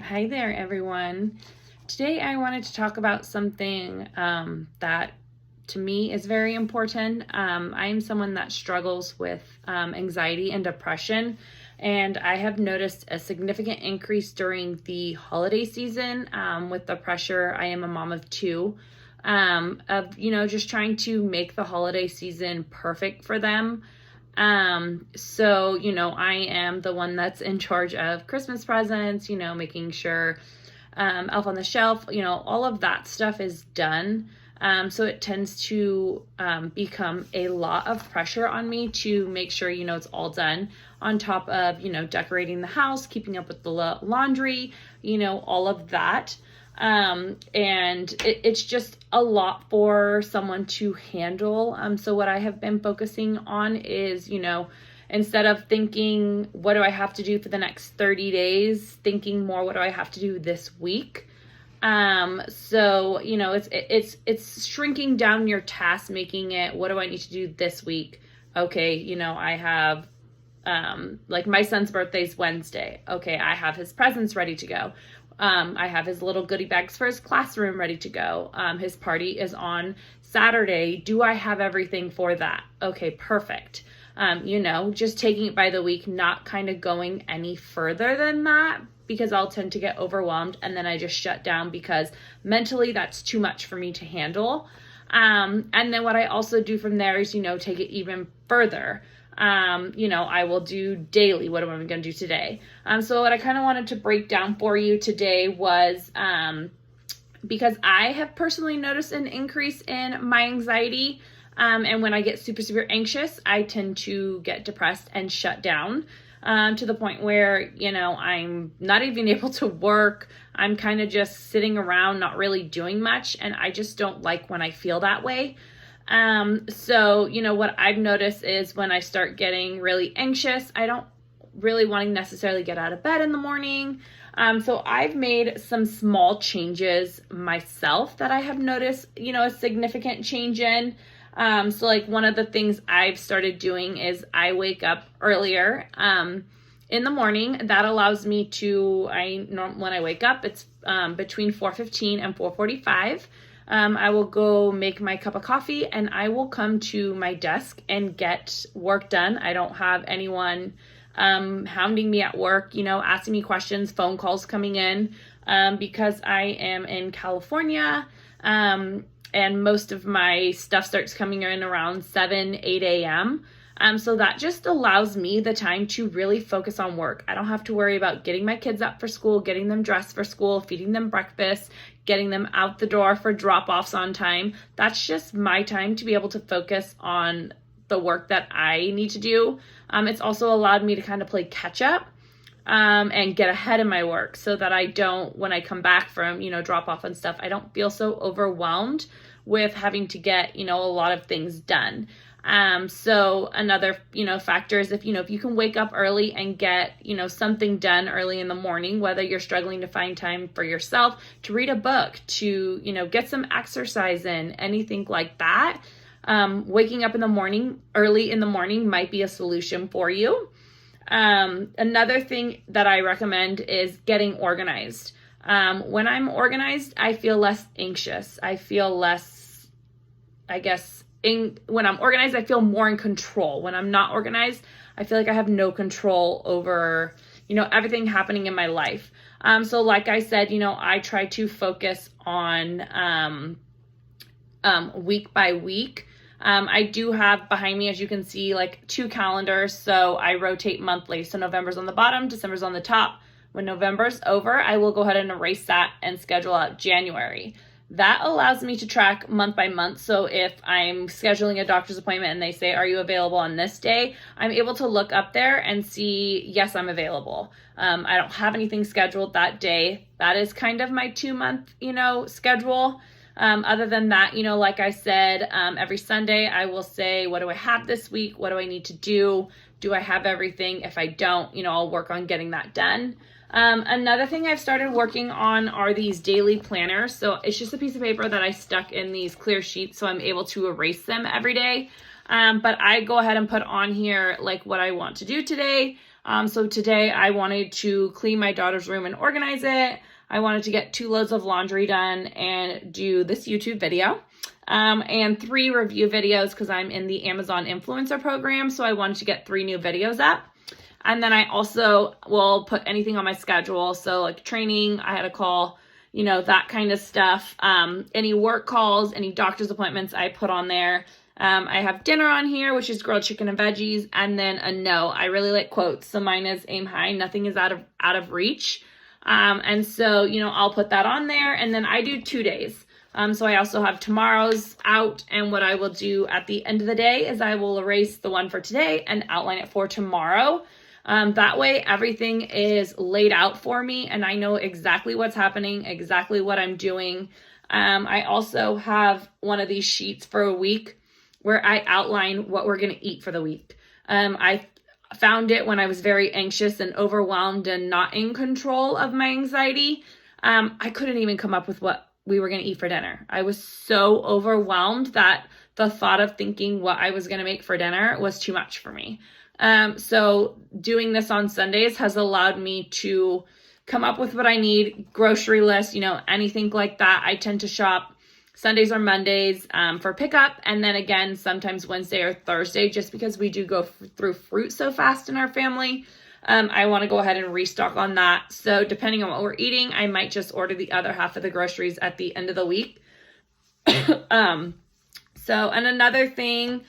Hi there, everyone. Today I wanted to talk about something that to me is very important. I am someone that struggles with anxiety and depression, and I have noticed a significant increase during the holiday season with the pressure. I am a mom of two. Just trying to make the holiday season perfect for them. I am the one that's in charge of Christmas presents, making sure Elf on the Shelf, all of that stuff is done. So it tends to become a lot of pressure on me to make sure, it's all done on top of, decorating the house, keeping up with the laundry, all of that. It's just a lot for someone to handle. So what I have been focusing on is, instead of thinking, what do I have to do for the next 30 days, thinking more, what do I have to do this week? It's shrinking down your task, making it, what do I need to do this week? Okay, I have like my son's birthday's Wednesday. Okay, I have his presents ready to go. I have his little goodie bags for his classroom ready to go. His party is on Saturday. Do I have everything for that? Okay, perfect. Just taking it by the week, not kind of going any further than that, because I'll tend to get overwhelmed and then I just shut down because mentally that's too much for me to handle. And then what I also do from there is, take it even further. I will do daily. What am I going to do today? So what I kind of wanted to break down for you today was, because I have personally noticed an increase in my anxiety. And when I get super, super anxious, I tend to get depressed and shut down, to the point where, I'm not even able to work. I'm kind of just sitting around, not really doing much. And I just don't like when I feel that way. What I've noticed is when I start getting really anxious, I don't really want to necessarily get out of bed in the morning. So I've made some small changes myself that I have noticed, a significant change in. One of the things I've started doing is I wake up earlier, in the morning. That allows me to, when I wake up, it's, between 4:15 and 4:45. I will go make my cup of coffee and I will come to my desk and get work done. I don't have anyone hounding me at work, asking me questions, phone calls coming in, because I am in California, and most of my stuff starts coming in around 7, 8 a.m. So that just allows me the time to really focus on work. I don't have to worry about getting my kids up for school, getting them dressed for school, feeding them breakfast, getting them out the door for drop-offs on time. That's just my time to be able to focus on the work that I need to do. It's also allowed me to kind of play catch up, and get ahead of my work so that I don't, when I come back from, drop off and stuff, I don't feel so overwhelmed with having to get, a lot of things done. So another, factor is if you can wake up early and get, something done early in the morning, whether you're struggling to find time for yourself, to read a book, to, get some exercise in, anything like that. Waking up in the morning, early in the morning might be a solution for you. Another thing that I recommend is getting organized. When I'm organized, I feel less anxious. I feel less, when I'm organized, I feel more in control. When I'm not organized, I feel like I have no control over, everything happening in my life. So like I said, I try to focus on, week by week. I do have behind me, as you can see, like 2 calendars. So I rotate monthly. So November's on the bottom, December's on the top. When November's over, I will go ahead and erase that and schedule out January. That allows me to track month by month. So if I'm scheduling a doctor's appointment and they say, are you available on this day? I'm able to look up there and see, yes, I'm available. I don't have anything scheduled that day. That is kind of my 2-month, schedule. Other than that, like I said, every Sunday I will say, what do I have this week? What do I need to do? Do I have everything? If I don't, I'll work on getting that done. Another thing I've started working on are these daily planners. So it's just a piece of paper that I stuck in these clear sheets so I'm able to erase them every day. But I go ahead and put on here like what I want to do today. So today I wanted to clean my daughter's room and organize it. I wanted to get 2 loads of laundry done and do this YouTube video. And 3 review videos because I'm in the Amazon influencer program. So I wanted to get 3 new videos up. And then I also will put anything on my schedule. So like training, I had a call, that kind of stuff. Any work calls, any doctor's appointments I put on there. I have dinner on here, which is grilled chicken and veggies, and then a no. I really like quotes. So mine is aim high. Nothing is out of reach. And so, I'll put that on there, and then I do 2 days. So I also have tomorrow's out, and what I will do at the end of the day is I will erase the one for today and outline it for tomorrow. That way everything is laid out for me and I know exactly what's happening, exactly what I'm doing. I also have one of these sheets for a week where I outline what we're going to eat for the week. I found it when I was very anxious and overwhelmed and not in control of my anxiety. I couldn't even come up with what we were going to eat for dinner. I was so overwhelmed that the thought of thinking what I was going to make for dinner was too much for me. So doing this on Sundays has allowed me to come up with what I need, grocery list, anything like that. I tend to shop Sundays or Mondays for pickup. And then again, sometimes Wednesday or Thursday, just because we do go through fruit so fast in our family. I want to go ahead and restock on that. So depending on what we're eating, I might just order the other half of the groceries at the end of the week. And another thing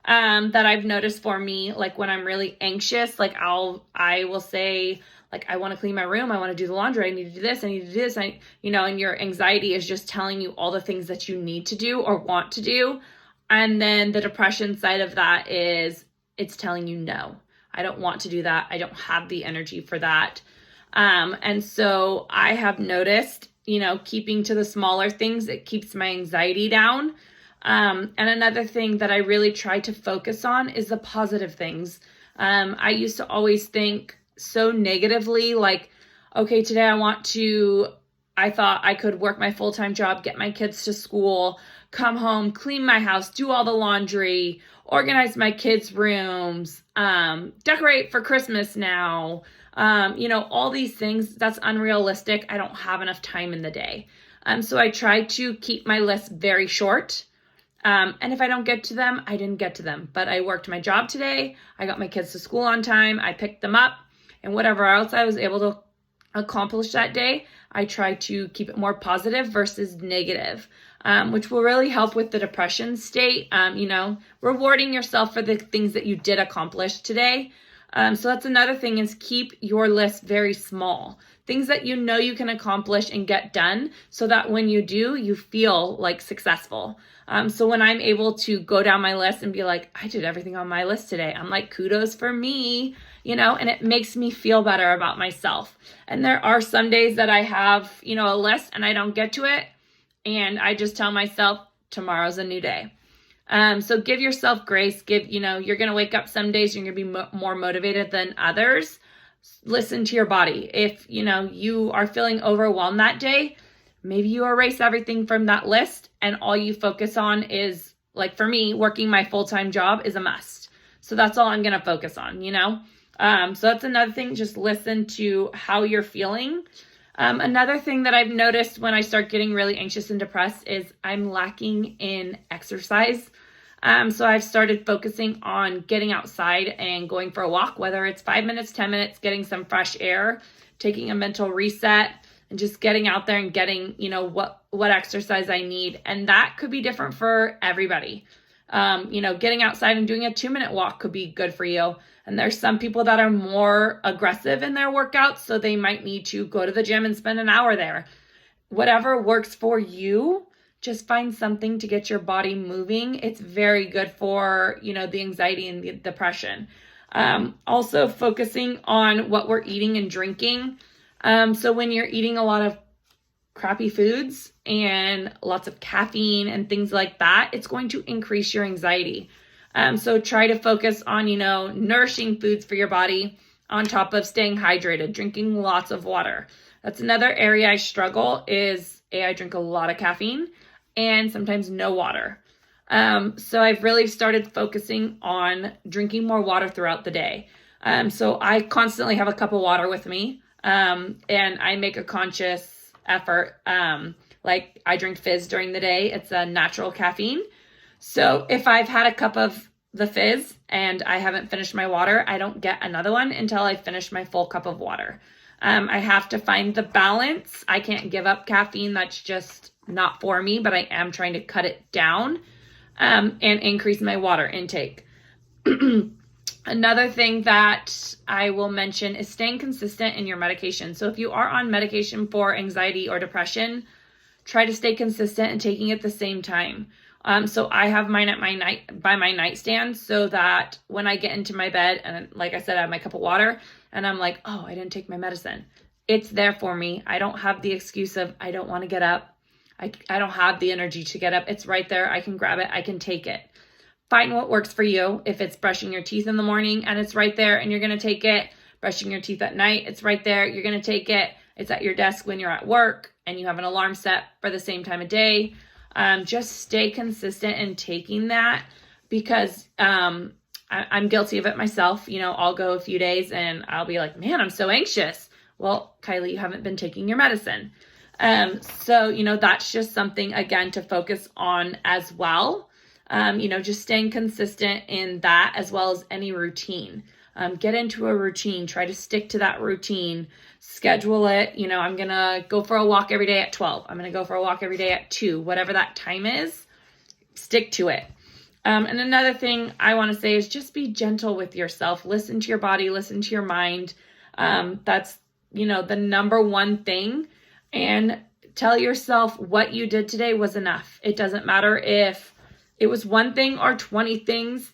that I've noticed for me, like when I'm really anxious, like I will say, like, I want to clean my room. I want to do the laundry. I need to do this. I need to do this. And your anxiety is just telling you all the things that you need to do or want to do. And then the depression side of that is it's telling you, no, I don't want to do that. I don't have the energy for that. And so I have noticed, keeping to the smaller things, it keeps my anxiety down. And another thing that I really try to focus on is the positive things. I used to always think so negatively, like, okay, today I thought I could work my full-time job, get my kids to school, come home, clean my house, do all the laundry, organize my kids' rooms, decorate for Christmas now, all these things. That's unrealistic. I don't have enough time in the day. So I try to keep my list very short. And if I don't get to them, I didn't get to them. But I worked my job today. I got my kids to school on time. I picked them up. And whatever else I was able to accomplish that day, I try to keep it more positive versus negative, which will really help with the depression state. Rewarding yourself for the things that you did accomplish today. So that's another thing, is keep your list very small. Things that you can accomplish and get done, so that when you do, you feel like successful. So when I'm able to go down my list and be like, I did everything on my list today, I'm like, kudos for me, and it makes me feel better about myself. And there are some days that I have, a list and I don't get to it. And I just tell myself, tomorrow's a new day. So give yourself grace. You're going to wake up some days, you're going to be more motivated than others. Listen to your body. If, you are feeling overwhelmed that day, maybe you erase everything from that list and all you focus on is, like for me, working my full-time job is a must. So that's all I'm going to focus on, So that's another thing. Just listen to how you're feeling. Another thing that I've noticed when I start getting really anxious and depressed is I'm lacking in exercise. So I've started focusing on getting outside and going for a walk, whether it's 5 minutes, 10 minutes, getting some fresh air, taking a mental reset, and just getting out there and getting, what exercise I need. And that could be different for everybody. Getting outside and doing a 2-minute walk could be good for you. And there's some people that are more aggressive in their workouts, so they might need to go to the gym and spend an hour there. Whatever works for you, just find something to get your body moving. It's very good for, the anxiety and the depression. Also focusing on what we're eating and drinking. So when you're eating a lot of crappy foods and lots of caffeine and things like that, it's going to increase your anxiety. So try to focus on, nourishing foods for your body on top of staying hydrated, drinking lots of water. That's another area I struggle is, I drink a lot of caffeine and sometimes no water. So I've really started focusing on drinking more water throughout the day. So I constantly have a cup of water with me, and I make a conscious effort. Like I drink Fizz during the day. It's a natural caffeine. So if I've had a cup of the Fizz and I haven't finished my water, I don't get another one until I finish my full cup of water. I have to find the balance. I can't give up caffeine. That's just not for me, but I am trying to cut it down, and increase my water intake. Another thing that I will mention is staying consistent in your medication. So if you are on medication for anxiety or depression, try to stay consistent and taking it at the same time. So I have mine at by my nightstand, so that when I get into my bed and, like I said, I have my cup of water and I'm like, oh, I didn't take my medicine. It's there for me. I don't have the excuse of I don't want to get up. I don't have the energy to get up. It's right there. I can grab it. I can take it. Find what works for you. If it's brushing your teeth in the morning and it's right there and you're going to take it, brushing your teeth at night, it's right there. You're going to take it. It's at your desk when you're at work and you have an alarm set for the same time of day. Just stay consistent in taking that, because I'm guilty of it myself. You know, I'll go a few days and I'll be like, man, I'm so anxious. Well, Kylie, you haven't been taking your medicine. So, you know, that's just something, again, to focus on as well. You know, just staying consistent in that, as well as any routine. Get into a routine, try to stick to that routine, schedule it. You know, I'm going to go for a walk every day at 12. I'm going to go for a walk every day at 2, whatever that time is, stick to it. And another thing I want to say is just be gentle with yourself. Listen to your body, listen to your mind. That's, you know, the number one thing. And tell yourself what you did today was enough. It doesn't matter if it was one thing or 20 things,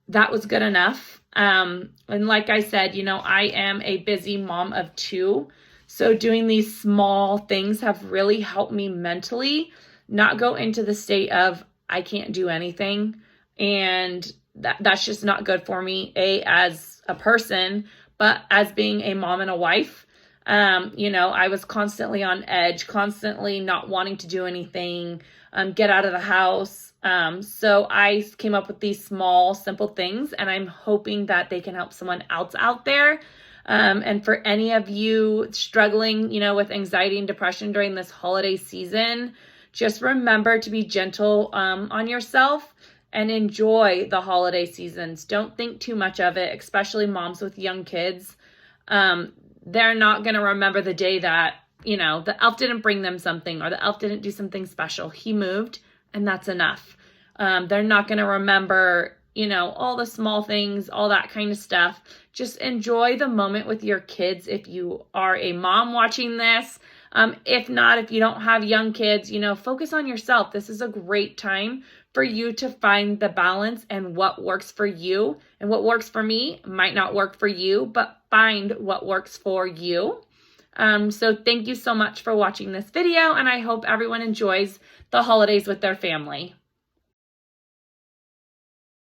that was good enough. And like I said, you know, I am a busy mom of 2. So doing these small things have really helped me mentally not go into the state of I can't do anything. And that's just not good for me, as a person, but as being a mom and a wife. You know, I was constantly on edge, constantly not wanting to do anything, get out of the house. So I came up with these small, simple things, and I'm hoping that they can help someone else out there. And for any of you struggling, you know, with anxiety and depression during this holiday season, just remember to be gentle, on yourself and enjoy the holiday seasons. Don't think too much of it, especially moms with young kids. They're not going to remember the day that, you know, the elf didn't bring them something or the elf didn't do something special. He moved, and that's enough. They're not going to remember, you know, all the small things, all that kind of stuff. Just enjoy the moment with your kids if you are a mom watching this. If not, if you don't have young kids, you know, focus on yourself. This is a great time for you to find the balance and what works for you. And what works for me might not work for you, but find what works for you. So thank you so much for watching this video, and I hope everyone enjoys the holidays with their family.